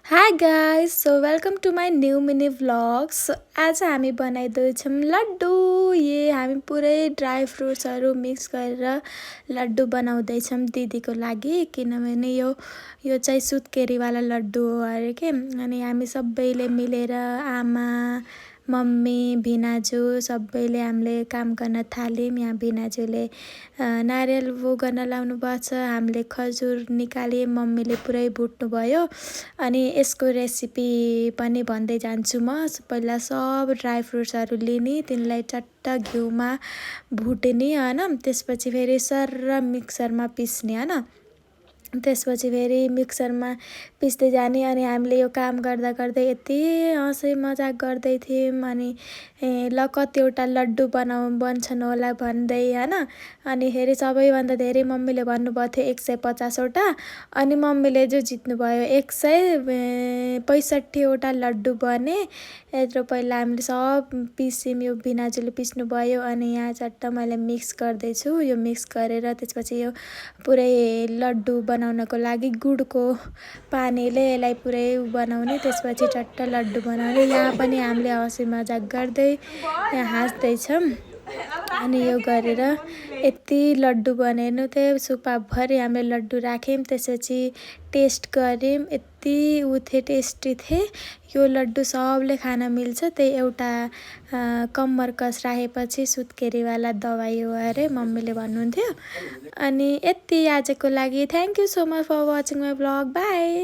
High guys, so welcome to my new mini vlog. सो आज हामी बनाइँदैछौँ लड्डु। हामी पुरै ड्राई फ्रुट्सहरू मिक्स गरेर लड्डु बनाउँदैछौँ दिदीको लागि, किनभने यो चाहिँ सुत्केरीवाला लड्डु हो अरे के। अनि हामी सबैले मिलेर आमा मम्मी भिनाजु सबैले हामीले काम गर्न थाल्यौँ। यहाँ भिनाजुले नारियल वो गर्न लाउनु पर्छ, हामीले खजुर निकाल्यौँ, मम्मीले पुरै भुट्नुभयो। अनि यसको रेसिपी पनि भन्दै जान्छु म। पहिला सब ड्राई फ्रुट्सहरू लिने, तिनलाई चट्ट घिउमा भुट्ने हैन, त्यसपछि फेरि सर्र मिक्सरमा पिस्ने हैन। त्यसपछि फेरि मिक्सरमा पिस्दै जाने। अनि हामीले यो काम गर्दा गर्दै यति हँसी मजाक गर्दै थियौँ। अनि ल कतिवटा लड्डु बन्छन् होला भन्दै हैन। अनि फेरि सबैभन्दा धेरै मम्मीले भन्नुभएको थियो 150 वटा। अनि मम्मीले जो जित्नुभयो 165 वटा लड्डु बने। यत्रो पहिला हामीले सब पिस्यौँ, यो भिनाजुले पिस्नुभयो। अनि यहाँ चट्ट मैले मिक्स गर्दैछु। यो मिक्स गरेर त्यसपछि यो पुरै लड्डु बनाउनको लागि गुडको पानीले यसलाई पुरै बनाउने, त्यसपछि चट्ट लड्डु बनाउने। यहाँ पनि हामीले हँसी मजाक गर्दै हाँस्दैछौँ। अनि यो गरेर यति लड्डु बनेन, त्यो सुपाभरि हामीले लड्डु राख्यौँ। त्यसपछि टेस्ट गऱ्यौँ, यति टेस्टी थिए यो लड्डु, सबले खान मिल्छ। त्यही एउटा कम्मरकस राखेपछि सुत्केरीवाला दबाई हो अरे मम्मीले भन्नुहुन्थ्यो। अनि यति आजको लागि। Thank you so much for watching my vlog. By.